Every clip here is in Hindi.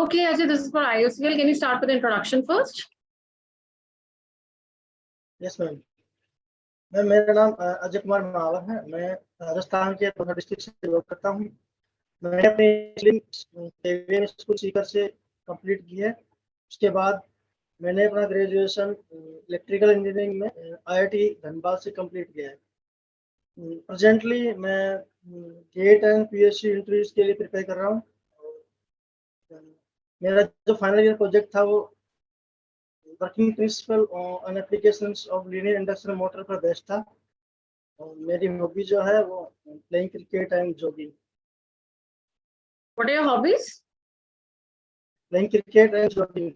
Okay, Ajay, this is for IOCL. Can you start with the introduction first? Yes ma'am. मेरा नाम अजय कुमार महावर है। मैं राजस्थान के पूर्णा डिस्ट्रिक्ट से वर्क करता हूँ। मैंने अपनी स्कूल सीकर से कंप्लीट की है। उसके बाद मैंने अपना ग्रेजुएशन इलेक्ट्रिकल इंजीनियरिंग में IIT धनबाद से कंप्लीट किया है। प्रेजेंटली मैं गेट एंड PSC इंटरव्यूज के लिए प्रिपेयर कर रहा हूँ। मेरा जो फाइनल ईयर प्रोजेक्ट था वो working principle on applications of linear induction motor पर बेस्ड था। और मेरी हॉबी जो है वो playing cricket and jogging. What are your hobbies? Playing cricket and jogging.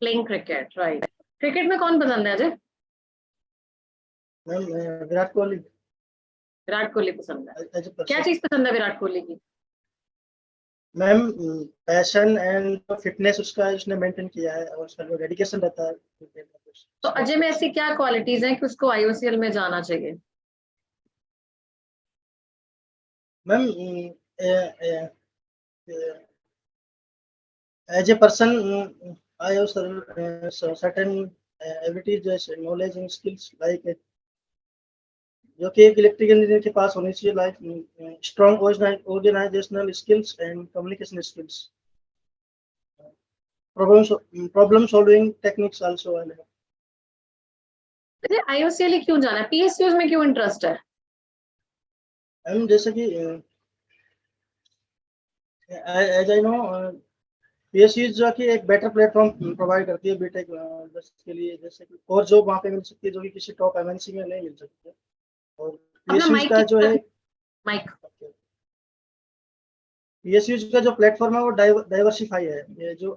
Playing cricket, right? Cricket में कौन पसंद है अजय? मैम विराट कोहली। विराट कोहली पसंद है। एज ए क्या चीज पसंद है विराट कोहली की? मैम पैशन एंड फिटनेस उसका उसने मेंटेन किया है और उसका जो डेडिकेशन रहता है। तो अजय में ऐसी क्या क्वालिटीज हैं कि उसको IOCL में जाना चाहिए? Ma'am as a person I have certain abilities जैसे नॉलेज एंड स्किल्स लाइक जो कि एक इलेक्ट्रिकल इंजीनियर के पास होनी चाहिए, like strong organisational skills and communication skills. Problem solving techniques also I have. Ajay IOCL क्यों जाना है? PSUs में क्यों इंटरेस्ट है? मैम जैसे कि एज आई नो PSU जो कि एक बेटर प्लेटफॉर्म प्रोवाइड करती है बीटेक के लिए, जैसे कि और जॉब वहाँ पे मिल सकती है जो कि किसी टॉप MNC में नहीं मिल सकती है। और PSU का जो है PSU का जो प्लेटफॉर्म है वो डाइवर्सिफाई है। ये जो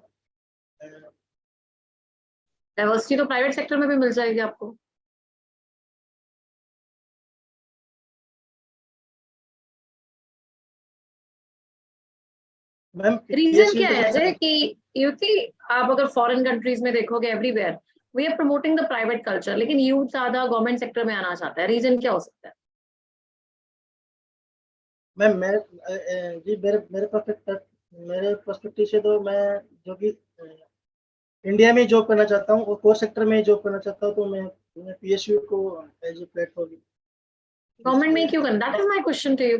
डाइवर्सिटी तो प्राइवेट सेक्टर में भी मिल जाएगी आपको। मैम रीजन क्या है अजय कि यूथ आप अगर फॉरेन कंट्रीज में देखोगे everywhere we are promoting the private culture, लेकिन यूथ ज्यादा गवर्नमेंट सेक्टर में आना चाहता है। रीजन क्या हो सकता है? मैम जी मेरे पर्सपेक्टिव से तो मैं जो कि इंडिया में जॉब करना चाहता हूँ और कोर सेक्टर में जॉब करना चाहता हूँ, तो मैं PSU को एज ए प्लेटफॉर्म गवर्नमेंट में क्यों करना? That is my question to you.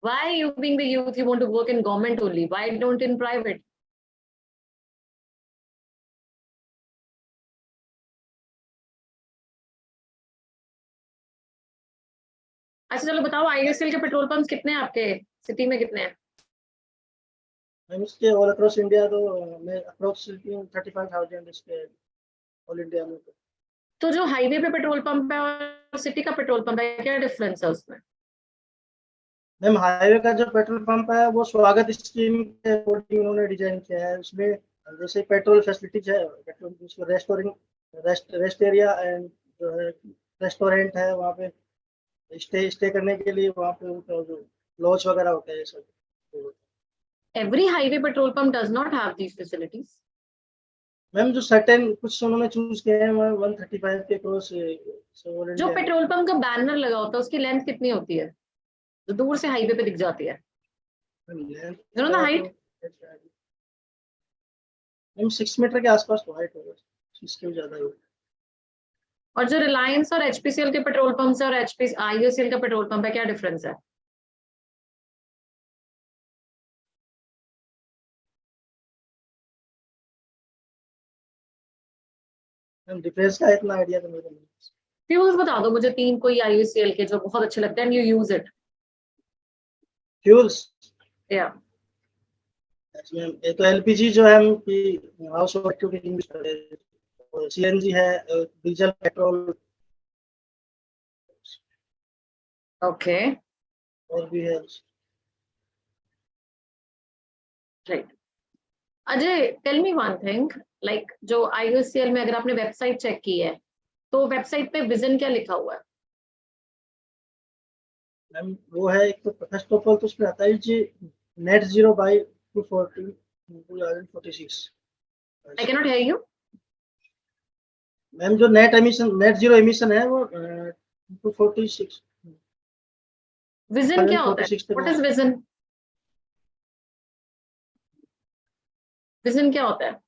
Why you being the youth you want to work in government only, why don't in private? अच्छा चलो बताओ, IOCL के पेट्रोल पंप्स कितने हैं आपके सिटी में? कितने हैं? मैम इसके ऑल अक्रॉस इंडिया तो मैं अप्रोक्सीमेटली 35,000 इसके ऑल इंडिया में। तो जो हाईवे पे पेट्रोल पंप है और सिटी का पेट्रोल पंप है, क्या डिफरेंस है उसमें? मैम हाईवे का जो पेट्रोल पंप है वो स्वागत स्कीम के अकॉर्डिंग उन्होंने डिजाइन किया है। उसमें जैसे पेट्रोल फैसिलिटीज है, पेट्रोल रेस्ट एरिया एंड जो है रेस्टोरेंट है, वहाँ पे स्टे करने के लिए वहाँ पे जो लॉज वगैरह होते हैं ये सब। Every highway petrol pump does not have these facilities. Ma'am जो सर्टेन कुछ उन्होंने चूज किए हैं 135 के क्रॉस। जो पेट्रोल पंप का बैनर लगा होता है उसकी लेंथ कितनी होती है जो दूर से हाईवे पे दिख जाती है? You know the height? Ma'am 6 metre के आसपास तो हाइट होगा, इसके भी ज्यादा होगा। और जो रिलायंस और HPCL के पेट्रोल पंप है और IOCL का पेट्रोल पंप है, क्या डिफरेंस है? मैम डिफरेंस का इतना आइडिया तो मेरे नहीं। फ्यूल्स बता दो मुझे 3 कोई IOCL के जो बहुत अच्छे लगते हैं, यू यूज इट। फ्यूल्स या मैम ये तो LPG जो है हम कि हाउस होल्ड के यूज करते हैं, और CNG है, डीजल पेट्रोल ओके और भी है। Right. Ajay tell me one thing, like जो IOCL में अगर आपने वेबसाइट चेक की है तो वेबसाइट पे विजन क्या लिखा हुआ है? मैम वो है एक तो फर्स्ट ऑफ ऑल तो उसमें आता है जी net zero by 2046। I can not hear you. Ma'am जो नेट जीरो एमिशन है वो 246। विजन क्या होता है? What is vision? विजन क्या होता है?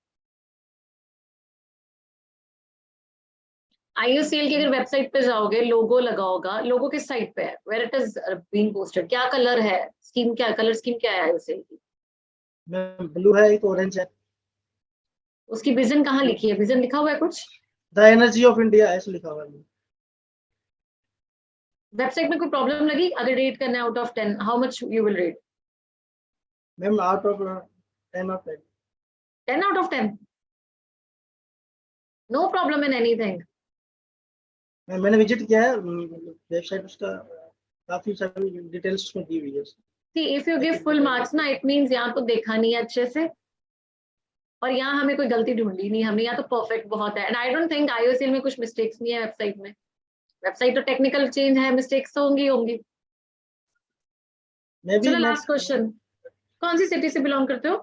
IOCL की अगर वेबसाइट पे जाओगे, लोगो लगा होगा, लोगो किस साइट पे है, where it is being posted, क्या कलर है, स्कीम क्या, कलर स्कीम क्या है IOCL की? मैम ब्लू है, एक ऑरेंज है। उसकी विजन कहाँ लिखी है, विजन लिखा हुआ है कुछ? द एनर्जी ऑफ इंडिया ऐसे लिखा हुआ है। वेबसाइट में कोई प्रॉब्लम लगी? अगर रेट करना है out of 10, how much you will rate? Ma'am out of 10 of 10। 10 out of 10? No problem in anything. मैंने विजिट किया है वेबसाइट, उसका काफी सारी डिटेल्स उसमें दी हुई है। See, if you give full marks ना, it means यहाँ तो देखा नहीं है अच्छे से, और यहाँ हमें कोई गलती ढूंढी नहीं हमने, यहाँ तो परफेक्ट बहुत है। And I don't think IOCL में कुछ मिस्टेक्स नहीं है वेबसाइट में। वेबसाइट तो टेक्निकल चेंज है, मिस्टेक्स तो होंगी होंगी। चलो लास्ट क्वेश्चन, कौन सी सिटी से बिलोंग करते हो?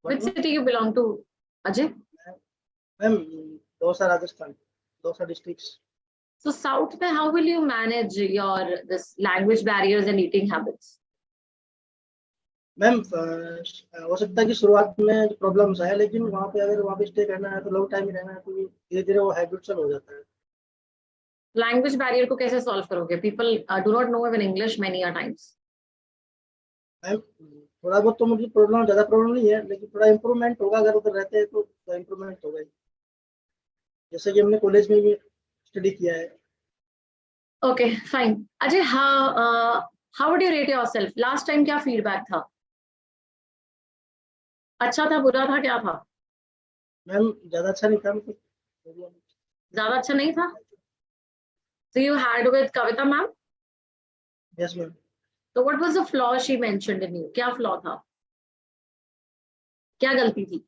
Which city you belong to Ajay? Ma'am Dausa Rajasthan, Dausa district. So South में how will you manage your this language barriers and eating habits? Ma'am हो सकता है कि शुरुआत में प्रॉब्लम्स आए, लेकिन वहाँ पे अगर वहाँ पे स्टे करना है तो लॉन्ग टाइम ही रहना है, तो धीरे धीरे वो हैबिचुअल हो जाता है। Language barrier को कैसे solve करोगे? People do not know even English many a times. Ma'am थोड़ा बहुत तो मुझे प्रॉब्लम, ज़्यादा प्रॉब्लम नहीं है, लेकिन थोड़ा इम्प्रूवमेंट होगा अगर उधर रहते हैं तो इम्प्रूवमेंट होगा ही। जैसे कि हमने कॉलेज में भी स्टडी किया है। Okay, fine. Ajay, how would you rate yourself? Last time क्या feedback था? अच्छा था, बुरा था, क्या था? मैम ज़्यादा अच्छा नहीं था मतलब। ज्यादा अच्छा नहीं था? So you had with Kavita ma'am? Yes ma'am. So what was the flaw she mentioned in you? क्या flaw था? क्या गलती थी?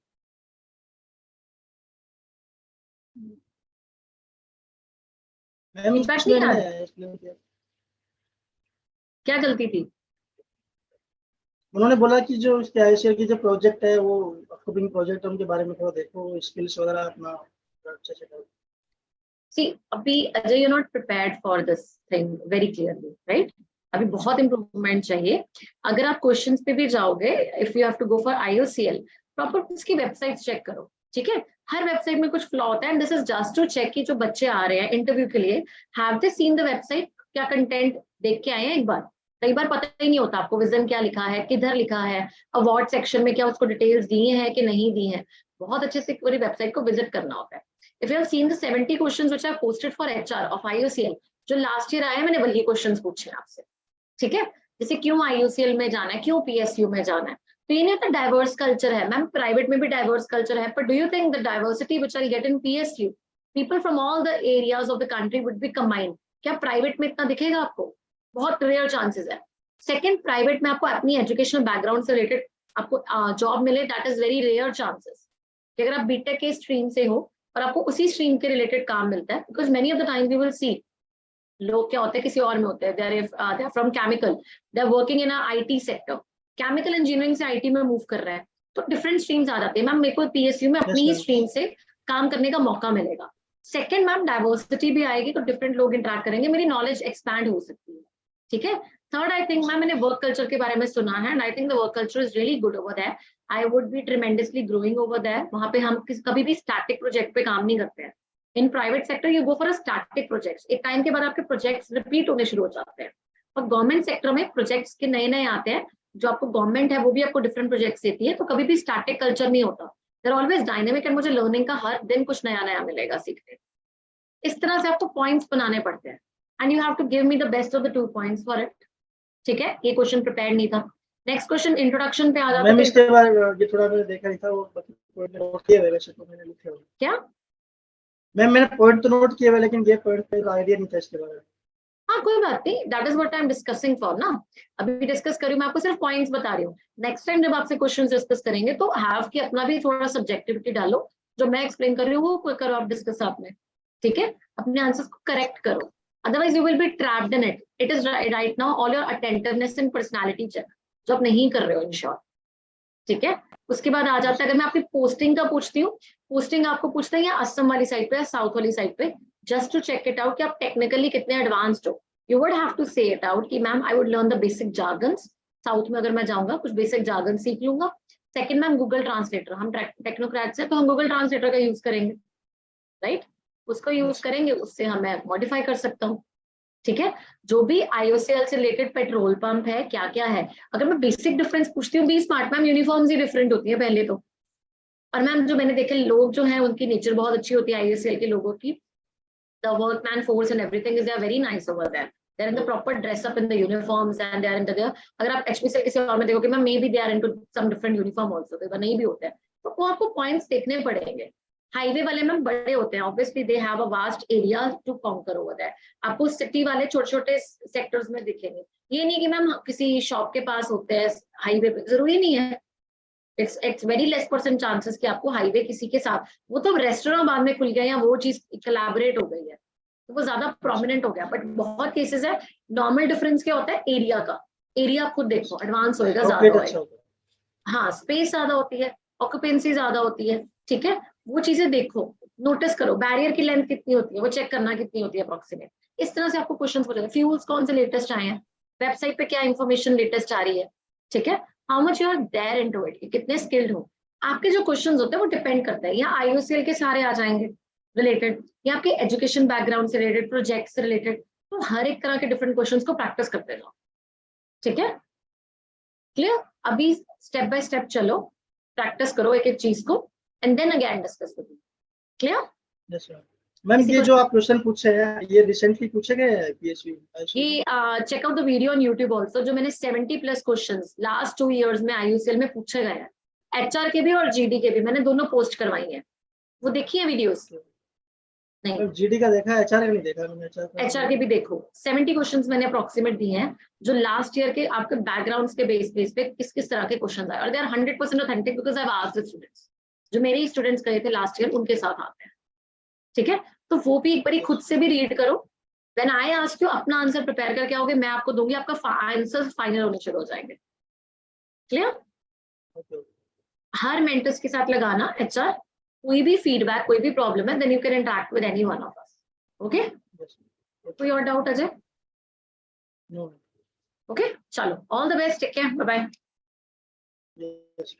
मैम Feedback उसमें नहीं मैंने याद? एक्सप्लेन किया। क्या गलती थी? उन्होंने बोला कि जो इसके ICL की जो प्रोजेक्ट है, वो अपकमिंग प्रोजेक्ट है, उनके बारे में थोड़ा देखो, स्किल्स वगैरह अपना अच्छे से करो। See, अभी Ajay, you're not prepared for this thing very clearly, right? अभी बहुत इम्प्रूवमेंट चाहिए। अगर आप क्वेश्चंस पे भी जाओगे, if you have to go for IOCL, proper उसकी वेबसाइट चेक करो, ठीक है? हर वेबसाइट में कुछ फ्लॉ होता है, and this is just to check कि जो बच्चे आ रहे हैं इंटरव्यू के लिए, have they seen the website, क्या कंटेंट देख के आए हैं एक बार? कई बार पता ही नहीं होता आपको विजन क्या लिखा है, किधर लिखा है, अवार्ड सेक्शन में क्या उसको डिटेल्स दी हैं कि नहीं दी हैं। बहुत अच्छे से पूरी वेबसाइट को विजिट करना होता है। If you have seen the 70 questions which I posted for HR of IOCL, जो लास्ट ईयर आए मैंने वही क्वेश्चंस पूछे आपसे, ठीक है? जैसे क्यों IOCL में जाना है, क्यों PSU में जाना है, तो ये नहीं होता डाइवर्स कल्चर है। मैम प्राइवेट में भी डाइवर्स कल्चर है, but do you think the diversity which I'll get in PSU, people from all the areas of the country would be combined? क्या प्राइवेट में इतना दिखेगा आपको? बहुत रेयर चांसेस है। सेकेंड, प्राइवेट में आपको अपनी एजुकेशनल बैकग्राउंड से रिलेटेड आपको जॉब मिले, that is very rare chances. कि अगर आप बीटेक के स्ट्रीम से हो और आपको उसी स्ट्रीम के रिलेटेड काम मिलता है, because many of the time we will see लोग क्या होते हैं किसी और में होते हैं, they are from chemical, they are working in IT sector, chemical engineering से IT में मूव कर रहे हैं, तो डिफरेंट स्ट्रीम्स आ जाते हैं। मैम मेरे को PSU में अपनी ही स्ट्रीम से काम करने का मौका मिलेगा। सेकेंड, मैम डाइवर्सिटी भी आएगी, तो डिफरेंट लोग इंटरेक्ट करेंगे, मेरी नॉलेज एक्सपैंड हो सकती है, ठीक है? थर्ड, आई थिंक मैम मैंने वर्क कल्चर के बारे में सुना है, and I think the work culture is really good over that. I would be tremendously growing over that. वहां पे हम कभी भी स्टैटिक प्रोजेक्ट पे काम नहीं करते हैं। In private sector you go for a static projects, एक टाइम के बाद आपके प्रोजेक्ट्स रिपीट होने शुरू हो जाते हैं। और गवर्नमेंट सेक्टर में प्रोजेक्ट्स के नए नए आते हैं, जो आपको गवर्नमेंट है वो भी आपको डिफरेंट प्रोजेक्ट्स देती है, तो कभी भी स्टैटिक कल्चर नहीं होता, देयर ऑलवेज डायनेमिक, एंड मुझे लर्निंग का हर दिन कुछ नया नया मिलेगा सीखने। इस तरह से आपको पॉइंट्स बनाने पड़ते हैं, and you have to give me the best of the 2 points for it, ठीक है? ये क्वेश्चन प्रिपेयर नहीं था। नेक्स्ट क्वेश्चन इंट्रोडक्शन पे आ जाता है। मैम इसके बाद ये थोड़ा मैंने देखा नहीं था, वो पॉइंट नोट किए हुए, वैसे तो मैंने लिखे हुए। क्या? मैम मैंने पॉइंट तो नोट किए हुए, लेकिन ये पॉइंट पे आइडिया नहीं था इसके बारे में। हाँ कोई बात नहीं, that is what I am discussing for ना। अभी डिस्कस करी, मैं आपको सिर्फ पॉइंट्स बता रही हूँ। नेक्स्ट टाइम जब आपसे क्वेश्चंस डिस्कस करेंगे तो हैव की अपना भी थोड़ा सब्जेक्टिविटी डालो, जो मैं एक्सप्लेन कर रही हूँ वो करो आप डिस्कस साथ में, ठीक है? अपने आंसर्स को करेक्ट करो, otherwise you will be trapped in it. It is right now all your attentiveness and personality check, जो आप नहीं कर रहे हो इन शॉर्ट, ठीक है? उसके बाद आ जाता है, अगर मैं आपकी पोस्टिंग का पूछती हूँ, पोस्टिंग आपको पूछते हैं या असम वाली साइड पे या साउथ वाली साइड पे, just to check it out कि आप टेक्निकली कितने एडवांस्ड हो, you would have to say it out कि ma'am I would learn the basic jargons, south में अगर मैं जाऊंगा कुछ बेसिक जार्गन सीख लूंगा। सेकंड मैम गूगल ट्रांसलेटर, हम टेक्नोक्रेट्स हैं तो हम गूगल ट्रांसलेटर का यूज करेंगे, राइट, उसको यूज करेंगे, उससे हमें मॉडिफाई कर सकता हूँ। ठीक है, जो भी IOCL से रिलेटेड पेट्रोल पंप है क्या क्या है, अगर मैं बेसिक डिफरेंस पूछती हूँ, 20 स्मार्ट मैम यूनिफॉर्म्स ही डिफरेंट होती है पहले तो। और मैम जो मैंने देखे लोग जो है उनकी नेचर बहुत अच्छी होती है IOCL के लोगों की, the workman force and everything is they are very nice over there. They're in the proper dress up in the uniforms and they are into the, अगर आप HPCL किसी और में देखोगे ma'am maybe they are into some different uniform also, तो नहीं भी होते हैं, तो वो आपको पॉइंट्स देखने पड़ेंगे। हाईवे वाले मैम बड़े होते हैं, obviously they have a vast area to conquer over there, आपको सिटी वाले छोटे छोटे सेक्टर्स में दिखेंगे। ये नहीं कि मैम किसी शॉप के पास होते हैं हाईवे पे, जरूरी नहीं है, it's very less percent chances कि आपको हाईवे किसी के साथ, वो तो रेस्टोरेंट बाद में खुल गया या वो चीज कोलैबोरेट हो गई है तो वो ज्यादा प्रोमिनेंट हो गया, बट बहुत केसेस है। नॉर्मल डिफरेंस क्या होता है, एरिया का, एरिया खुद देखो एडवांस होएगा, ज्यादा होएगा, हाँ स्पेस ज्यादा होती है, ऑक्यूपेंसी ज्यादा होती है, ठीक है, वो चीजें देखो, नोटिस करो, बैरियर की लेंथ कितनी होती है वो चेक करना कितनी होती है अप्रोक्सीमेट, इस तरह से आपको क्वेश्चन हो जाएगा। फ्यूल्स कौन से लेटेस्ट आए हैं, वेबसाइट पे क्या इन्फॉर्मेशन लेटेस्ट आ रही है, ठीक है, how much you are there into it, कितने स्किल्ड हो। आपके जो क्वेश्चंस होते हैं वो डिपेंड करता है, या IOCL के सारे आ जाएंगे रिलेटेड, या आपके एजुकेशन बैकग्राउंड से रिलेटेड, प्रोजेक्ट से रिलेटेड, तो हर एक तरह के डिफरेंट क्वेश्चंस को प्रैक्टिस करते जाओ, ठीक है, क्लियर। अभी स्टेप बाय स्टेप चलो, प्रैक्टिस करो एक एक चीज को, and then again discuss with you, clear. Yes sir. Ma'am ये जो आप क्वेश्चन पूछे हैं ये रिसेंटली पूछे गए हैं PSV? ये check out the video on YouTube also, जो मैंने 70+ क्वेश्चंस लास्ट 2 इयर्स में IOCL में पूछे गए हैं, HR के भी और GD के भी, मैंने दोनों पोस्ट करवाई हैं, वो देखी है वीडियोस? नहीं, GD का देखा है, HR का नहीं देखा मैंने। HR के भी देखो, 70 क्वेश्चंस मैंने अप्रोक्सीमेट दिए हैं जो लास्ट ईयर के आपके बैकग्राउंड्स के बेस पे किस किस तरह के क्वेश्चंस आए, और they are 100% authentic because I have asked the students, जो मेरे ही स्टूडेंट्स गए थे लास्ट ईयर उनके साथ आते हैं, ठीक है, तो वो भी एक बारी खुद से भी रीड करो। व्हेन आई आस्क यू अपना आंसर प्रिपेयर करके आओगे, मैं आपको दूंगी, आपका आंसर फाइनल होने शुरू हो जाएंगे, क्लियर। हर मेंटर्स के साथ लगाना HR, कोई भी फीडबैक कोई भी प्रॉब्लम है then you can interact with any one of us, okay. कोई और डाउट अजय? नो। ओके, चलो all the best, take care, bye bye. Yes.